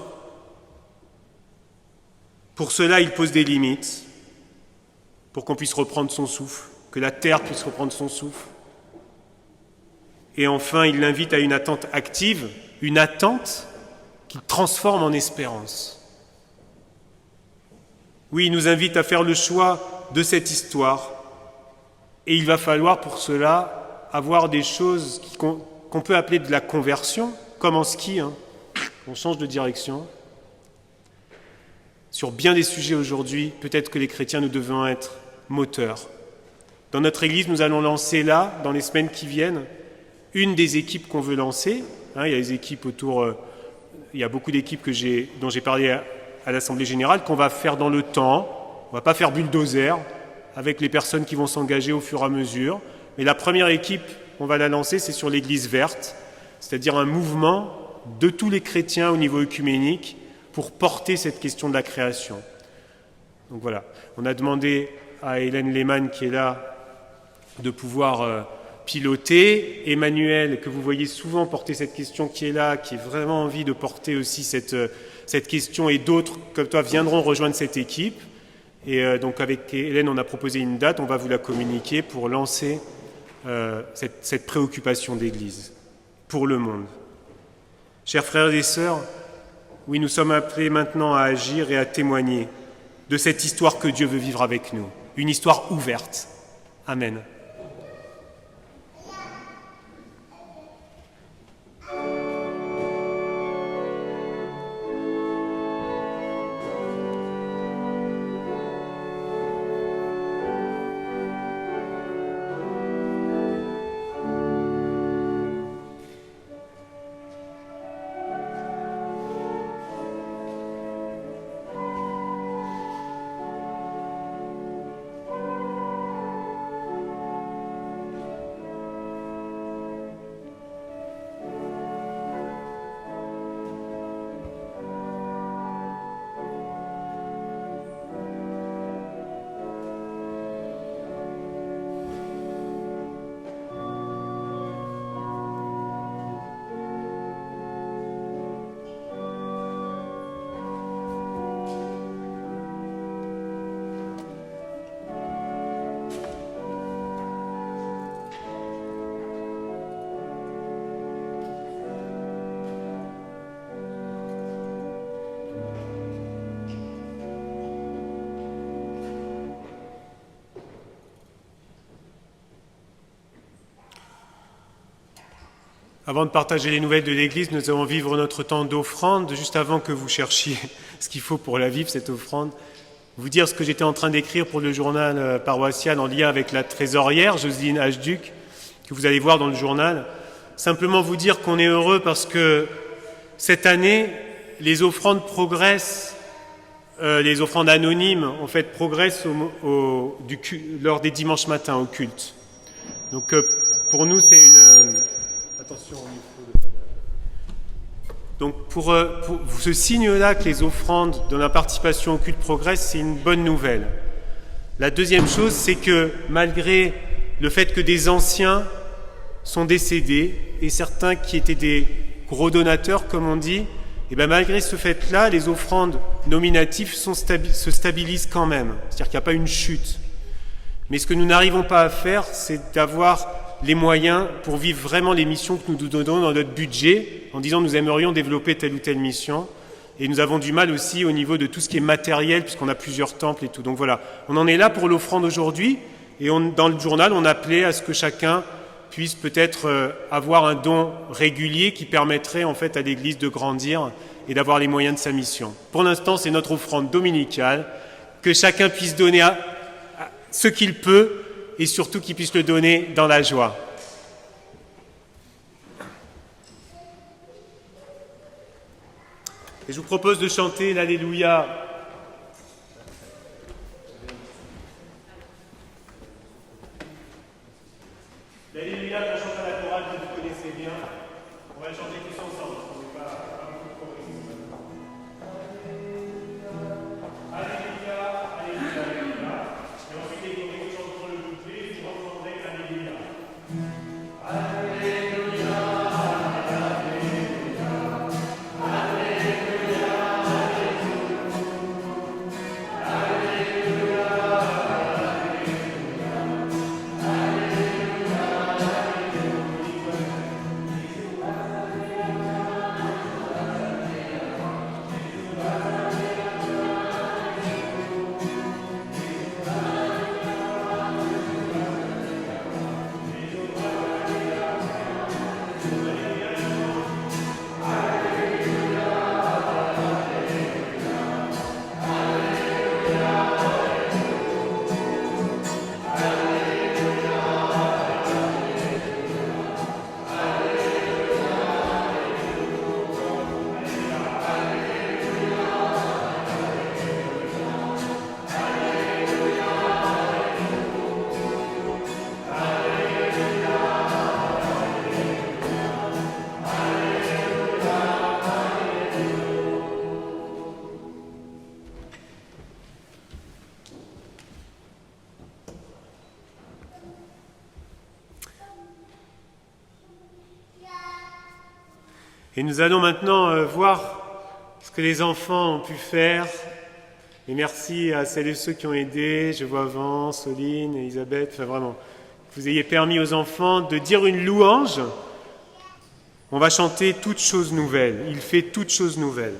Pour cela, il pose des limites, pour qu'on puisse reprendre son souffle, que la terre puisse reprendre son souffle. Et enfin, il l'invite à une attente active, une attente qui transforme en espérance. Oui, il nous invite à faire le choix de cette histoire. Et il va falloir pour cela avoir des choses qu'on peut appeler de la conversion, comme en ski, on change de direction. Sur bien des sujets aujourd'hui, peut-être que les chrétiens, nous devons être moteurs. Dans notre Église, nous allons lancer là, dans les semaines qui viennent, une des équipes qu'on veut lancer. Il y a des équipes il y a beaucoup d'équipes dont j'ai parlé à l'Assemblée Générale, qu'on va faire dans le temps. On ne va pas faire bulldozer avec les personnes qui vont s'engager au fur et à mesure. Mais la première équipe, on va la lancer, c'est sur l'Église verte, c'est-à-dire un mouvement de tous les chrétiens au niveau œcuménique pour porter cette question de la création. Donc voilà, on a demandé à Hélène Lehmann, qui est là, de pouvoir piloter. Emmanuel, que vous voyez souvent porter cette question, qui est là, qui a vraiment envie de porter aussi cette question, et d'autres comme toi viendront rejoindre cette équipe. Et donc avec Hélène, on a proposé une date, on va vous la communiquer pour lancer cette préoccupation d'Église pour le monde. Chers frères et sœurs, oui, nous sommes appelés maintenant à agir et à témoigner de cette histoire que Dieu veut vivre avec nous, une histoire ouverte. Amen. Avant de partager les nouvelles de l'Église, nous allons vivre notre temps d'offrande. Juste avant que vous cherchiez ce qu'il faut pour la vivre, cette offrande, vous dire ce que j'étais en train d'écrire pour le journal paroissial en lien avec la trésorière, Jocelyne Hduc, que vous allez voir dans le journal. Simplement vous dire qu'on est heureux parce que cette année, les offrandes progressent, les offrandes anonymes, en fait, progressent lors des dimanches matins au culte. Donc pour nous, c'est une... Attention au micro. Donc pour ce signe-là que les offrandes de la participation au culte progressent, c'est une bonne nouvelle. La deuxième chose, c'est que malgré le fait que des anciens sont décédés et certains qui étaient des gros donateurs, comme on dit, et bien malgré ce fait-là, les offrandes nominatives se stabilisent quand même. C'est-à-dire qu'il n'y a pas une chute. Mais ce que nous n'arrivons pas à faire, c'est d'avoir les moyens pour vivre vraiment les missions que nous nous donnons dans notre budget, en disant nous aimerions développer telle ou telle mission. Et nous avons du mal aussi au niveau de tout ce qui est matériel, puisqu'on a plusieurs temples et tout. Donc voilà, on en est là pour l'offrande aujourd'hui. Et dans le journal, on appelait à ce que chacun puisse peut-être avoir un don régulier qui permettrait en fait à l'Église de grandir et d'avoir les moyens de sa mission. Pour l'instant, c'est notre offrande dominicale, que chacun puisse donner à ce qu'il peut et surtout qu'il puisse le donner dans la joie. Et je vous propose de chanter l'Alléluia. L'Alléluia qu'on chante à la chorale que vous connaissez bien. On va le chanter tous ensemble. On n'est pas beaucoup de choristes. Alléluia, Alléluia, Alléluia. Et ensuite les choristes chanteront le couplet et vous entendrez l'Alléluia. Alléluia, Alléluia, Alléluia, Alléluia, Et nous allons maintenant voir ce que les enfants ont pu faire. Et merci à celles et ceux qui ont aidé. Je vois Van, Soline, Elisabeth. Enfin vraiment, que vous ayez permis aux enfants de dire une louange. On va chanter toutes choses nouvelles. Il fait toutes choses nouvelles.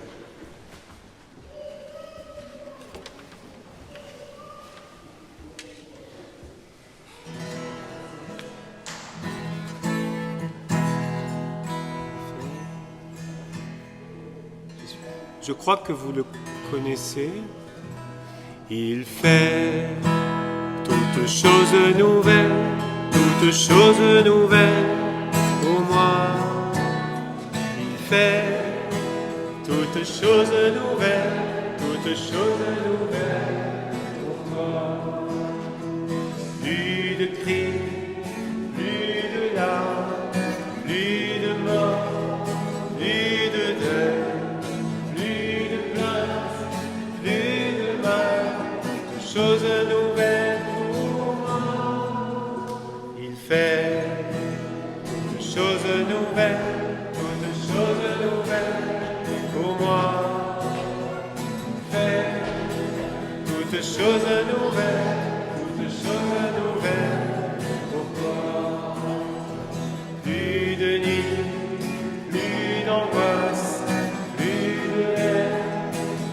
Je crois que vous le connaissez. Il fait toutes choses nouvelles pour moi. Il fait toutes choses nouvelles pour moi. Plus de cris, plus de larmes, plus de mort, plus de deuil. Choses nouvelles pour moi. Il fait toutes choses nouvelles pour moi. Il fait toutes choses nouvelles pour toi. Plus de nuit, plus d'angoisse, plus de haine,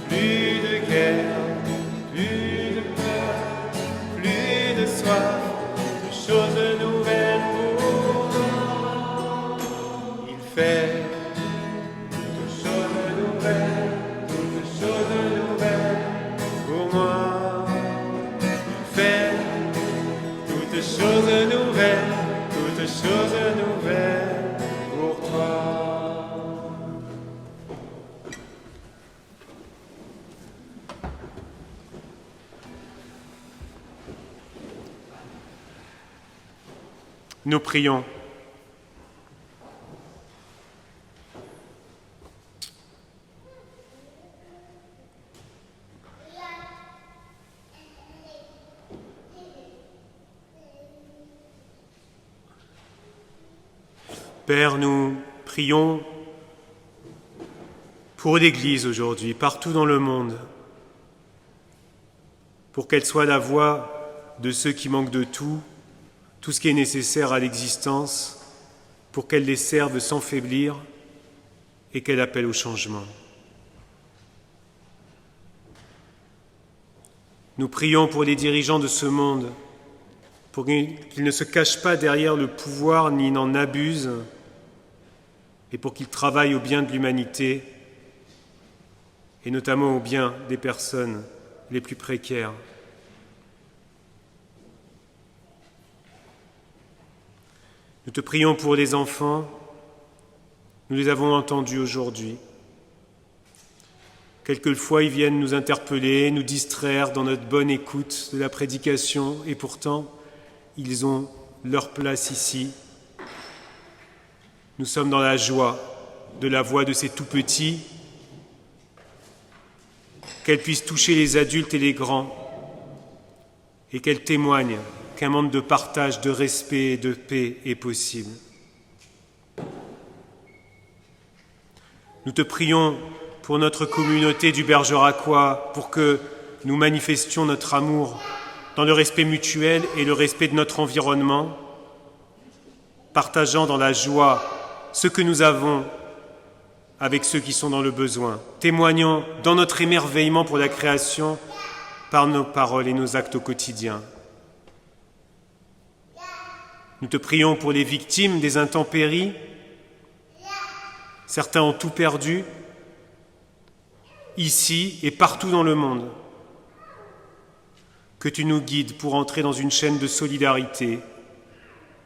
plus de guerre. Choses nouvelles pour moi. Nous prions. Père, nous prions pour l'Église aujourd'hui, partout dans le monde, pour qu'elle soit la voix de ceux qui manquent de tout ce qui est nécessaire à l'existence, pour qu'elle les serve sans faiblir et qu'elle appelle au changement. Nous prions pour les dirigeants de ce monde, pour qu'ils ne se cachent pas derrière le pouvoir ni n'en abusent, et pour qu'ils travaillent au bien de l'humanité, et notamment au bien des personnes les plus précaires. Nous te prions pour les enfants, nous les avons entendus aujourd'hui. Quelquefois, ils viennent nous interpeller, nous distraire dans notre bonne écoute de la prédication, et pourtant, ils ont leur place ici. Nous sommes dans la joie de la voix de ces tout-petits, qu'elle puisse toucher les adultes et les grands, et qu'elle témoigne qu'un monde de partage, de respect et de paix est possible. Nous te prions pour notre communauté du Bergeracois, pour que nous manifestions notre amour dans le respect mutuel et le respect de notre environnement, partageant dans la joie ce que nous avons avec ceux qui sont dans le besoin, témoignant dans notre émerveillement pour la création par nos paroles et nos actes au quotidien. Nous te prions pour les victimes des intempéries. Certains ont tout perdu, ici et partout dans le monde. Que tu nous guides pour entrer dans une chaîne de solidarité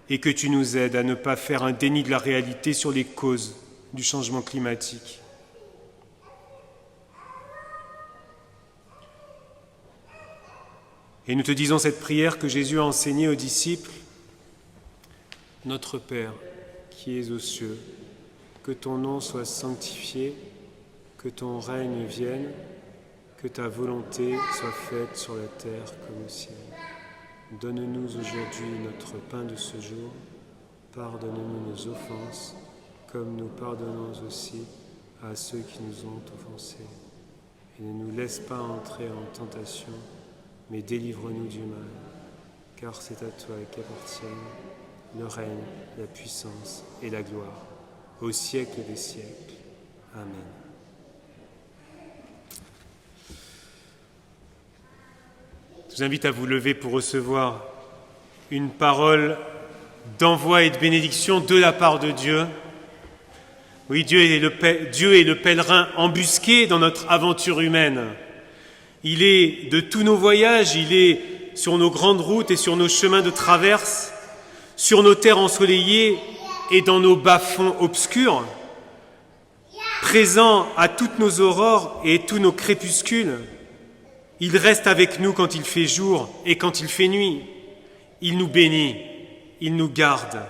et que tu nous aides à ne pas faire un déni de la réalité sur les causes du changement climatique. Et nous te disons cette prière que Jésus a enseignée aux disciples. Notre Père, qui es aux cieux, que ton nom soit sanctifié, que ton règne vienne, que ta volonté soit faite sur la terre comme au ciel. Donne-nous aujourd'hui notre pain de ce jour. Pardonne-nous nos offenses, comme nous pardonnons aussi à ceux qui nous ont offensés. Et ne nous laisse pas entrer en tentation, mais délivre-nous du mal, car c'est à toi qu'appartiennent le règne, la puissance et la gloire, au siècle des siècles. Amen. Je vous invite à vous lever pour recevoir une parole d'envoi et de bénédiction de la part de Dieu. Oui, Dieu est le pèlerin embusqué dans notre aventure humaine. Il est de tous nos voyages, il est sur nos grandes routes et sur nos chemins de traverse, sur nos terres ensoleillées et dans nos bas-fonds obscurs, présent à toutes nos aurores et tous nos crépuscules. Il reste avec nous quand il fait jour et quand il fait nuit. Il nous bénit, il nous garde.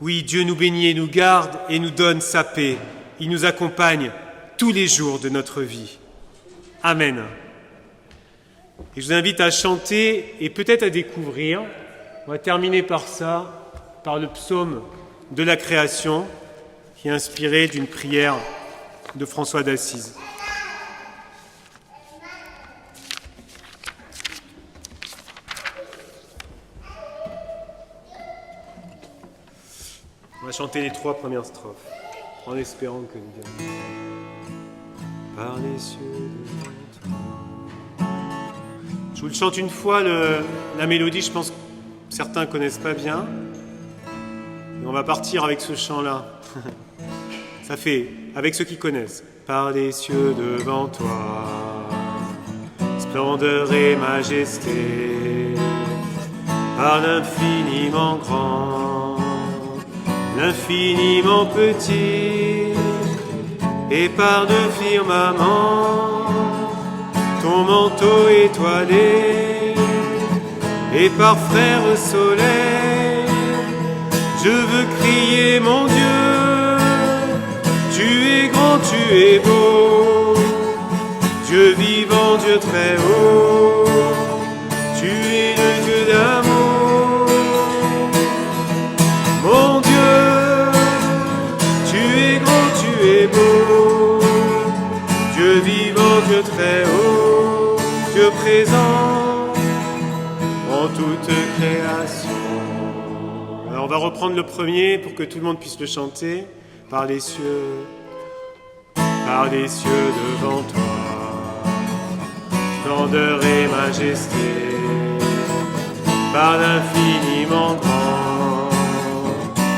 Oui, Dieu nous bénit et nous garde et nous donne sa paix. Il nous accompagne tous les jours de notre vie. Amen. Et je vous invite à chanter et peut-être à découvrir. On va terminer par ça, par le psaume de la création, qui est inspiré d'une prière de François d'Assise. On va chanter les 3 premières strophes, en espérant que nous gagnons. Par les cieux de toi. Je vous le chante une fois, la mélodie, je pense que certains ne connaissent pas bien. Et on va partir avec ce chant-là. Ça fait, avec ceux qui connaissent. Par les cieux devant toi, splendeur et majesté, par l'infiniment grand, l'infiniment petit, et par le firmament, ton manteau étoilé, et par frère soleil, Je veux crier mon Dieu, tu es grand, tu es beau, Dieu vivant, Dieu très haut, tu es le Dieu d'amour. Mon Dieu, tu es grand, tu es beau, Dieu vivant, Dieu très haut, Dieu présent en toute création. Alors on va reprendre le premier pour que tout le monde puisse le chanter. Par les cieux devant toi, splendeur et majesté, par l'infiniment grand,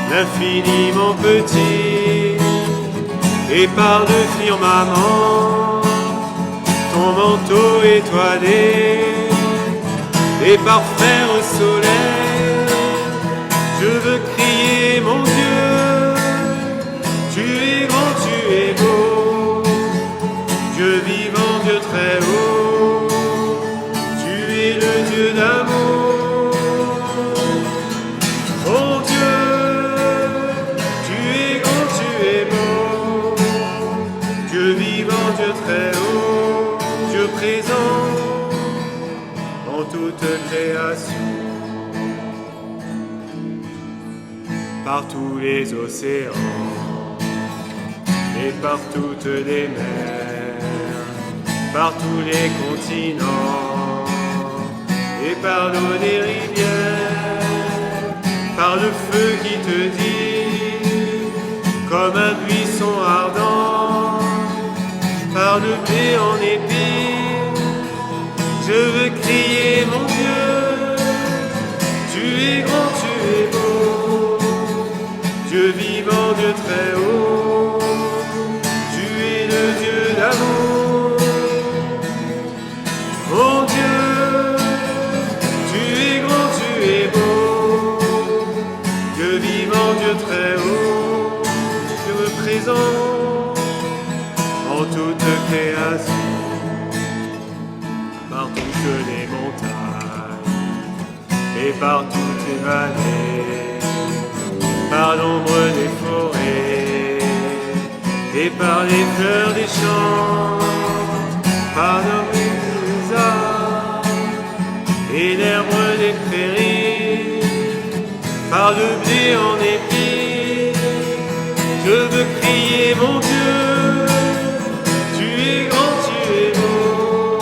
l'infiniment petit, et par le firmament, ton manteau étoilé, et parfait au soleil, je veux crier mon Dieu, tu es grand, tu es beau, Dieu vivant, Dieu très haut, tu es le Dieu d'amour. Mon Dieu, tu es grand, tu es beau, Dieu vivant, Dieu très haut, Dieu présent en toute création. Par tous les océans et par toutes les mers, par tous les continents et par l'eau des rivières, par le feu qui te dit comme un buisson ardent, par le blé en épis, je veux crier mon Dieu, tu es grand, tu es beau, Dieu vivant, Dieu très haut, tu es le Dieu d'amour. Mon Dieu, tu es grand, tu es beau, Dieu vivant, Dieu très haut, Dieu présent en toute création. Par toutes les montagnes et par toutes les vallées, par l'ombre des forêts et par les fleurs des champs, par les arbres et l'herbe des prairies, par le blé en épis, je veux crier mon Dieu, tu es grand, tu es beau,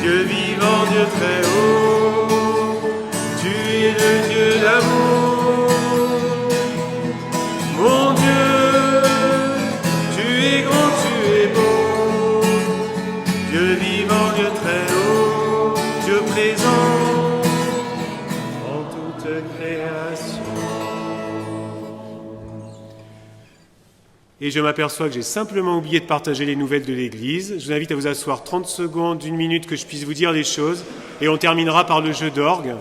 Dieu vivant, Dieu très haut, tu es le Dieu d'amour. Mon Dieu, tu es grand, tu es beau, Dieu vivant, Dieu très haut, Dieu présent en toute création. Et je m'aperçois que j'ai simplement oublié de partager les nouvelles de l'Église. Je vous invite à vous asseoir 30 secondes, une minute, que je puisse vous dire les choses. Et on terminera par le jeu d'orgue.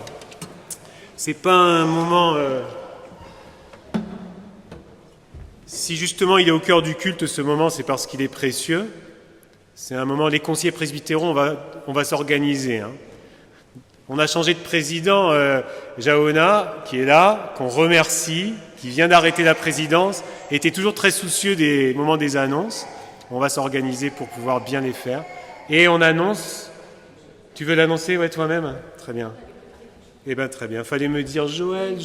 C'est pas un moment... Si justement il est au cœur du culte ce moment, c'est parce qu'il est précieux. C'est un moment, les conseillers presbytéraux, on va s'organiser. Hein. On a changé de président, Jaona, qui est là, qu'on remercie, qui vient d'arrêter la présidence, était toujours très soucieux des moments des annonces. On va s'organiser pour pouvoir bien les faire. Et on annonce... Tu veux l'annoncer, ouais, toi-même ? Très bien. Eh bien, très bien. Fallait me dire Joël.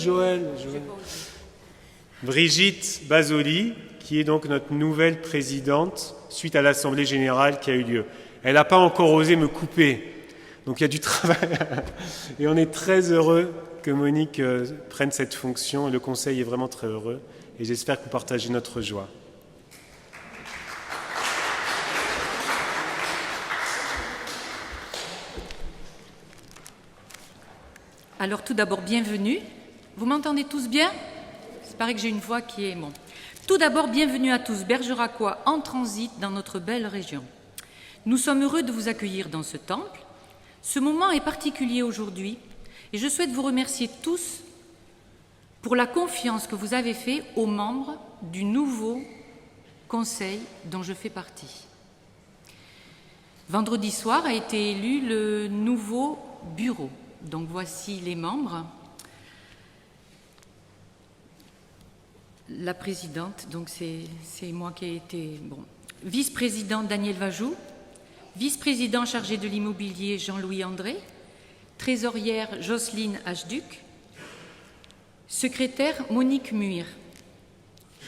Brigitte Basoli, qui est donc notre nouvelle présidente suite à l'Assemblée Générale qui a eu lieu. Elle n'a pas encore osé me couper, donc il y a du travail. Et on est très heureux que Monique prenne cette fonction. Le Conseil est vraiment très heureux et j'espère que vous partagez notre joie. Alors tout d'abord, bienvenue. Vous m'entendez tous bien ? Il paraît que j'ai une voix qui est bon. Tout d'abord, bienvenue à tous, Bergeracois en transit dans notre belle région. Nous sommes heureux de vous accueillir dans ce temple. Ce moment est particulier aujourd'hui et je souhaite vous remercier tous pour la confiance que vous avez faite aux membres du nouveau conseil dont je fais partie. Vendredi soir a été élu le nouveau bureau. Donc voici les membres. La présidente, donc c'est moi qui ai été... Bon. Vice-président Daniel Vajou, vice-président chargé de l'immobilier Jean-Louis André, trésorière Jocelyne Hduc, secrétaire Monique Muir.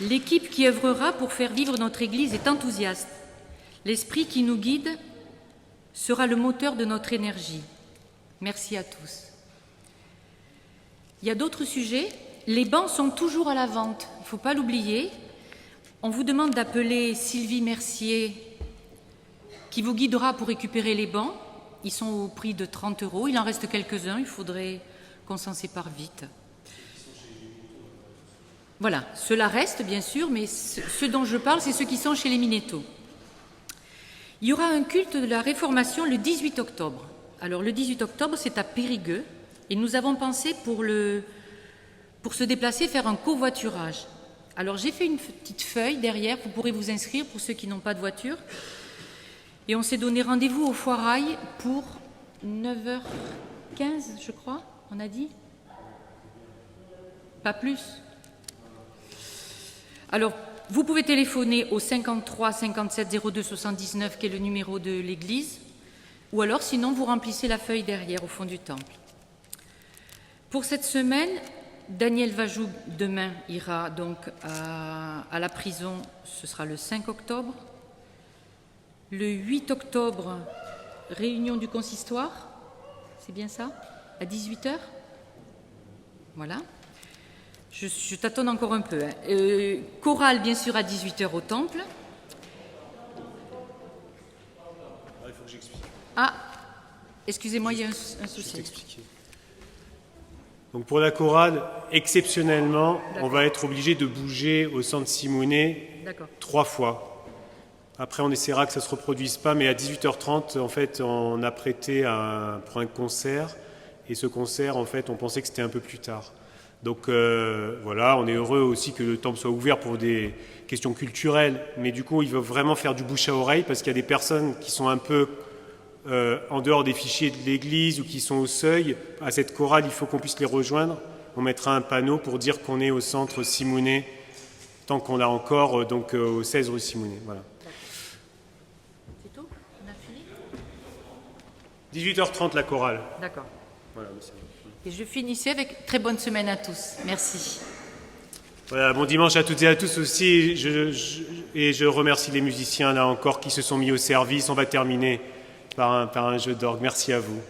L'équipe qui œuvrera pour faire vivre notre Église est enthousiaste. L'esprit qui nous guide sera le moteur de notre énergie. Merci à tous. Il y a d'autres sujets. Les bancs sont toujours à la vente, il ne faut pas l'oublier. On vous demande d'appeler Sylvie Mercier qui vous guidera pour récupérer les bancs. Ils sont au prix de 30 €. Il en reste quelques-uns, il faudrait qu'on s'en sépare vite. Voilà, cela reste bien sûr, mais ceux dont je parle, c'est ceux qui sont chez les Minetto. Il y aura un culte de la Réformation le 18 octobre. Alors le 18 octobre, c'est à Périgueux, et nous avons pensé pour se déplacer, faire un covoiturage. Alors j'ai fait une petite feuille derrière, vous pourrez vous inscrire pour ceux qui n'ont pas de voiture. Et on s'est donné rendez-vous au Foirail pour 9h15, je crois, on a dit. Pas plus. Alors, vous pouvez téléphoner au 53 57 02 79, qui est le numéro de l'église, ou alors sinon vous remplissez la feuille derrière au fond du temple. Pour cette semaine, Daniel Vajou demain ira donc à la prison, ce sera le 5 octobre. Le 8 octobre, réunion du consistoire, c'est bien ça? À 18h? Voilà. Je tâtonne encore un peu. Chorale, bien sûr, à 18h au temple. Il faut que j'explique. Ah, excusez-moi, il y a un souci. Je vais t'expliquer. Donc pour la chorale, exceptionnellement, on va être obligé de bouger au centre Simonet 3 fois. Après, on essaiera que ça ne se reproduise pas, mais à 18h30, en fait, on a prêté pour un concert. Et ce concert, en fait, on pensait que c'était un peu plus tard. Donc voilà, on est heureux aussi que le temple soit ouvert pour des questions culturelles. Mais du coup, il veut vraiment faire du bouche à oreille parce qu'il y a des personnes qui sont un peu en dehors des fichiers de l'église ou qui sont au seuil. À cette chorale, il faut qu'on puisse les rejoindre. On mettra un panneau pour dire qu'on est au centre Simonet, tant qu'on l'a encore, donc au 16 rue Simonet. Voilà. C'est tout? On a fini? 18h30 la chorale. D'accord. Voilà, mais c'est bon. Et je finissais avec très bonne semaine à tous. Merci. Voilà, bon dimanche à toutes et à tous aussi. Et je remercie les musiciens là encore qui se sont mis au service. On va terminer par un jeu d'orgue. Merci à vous.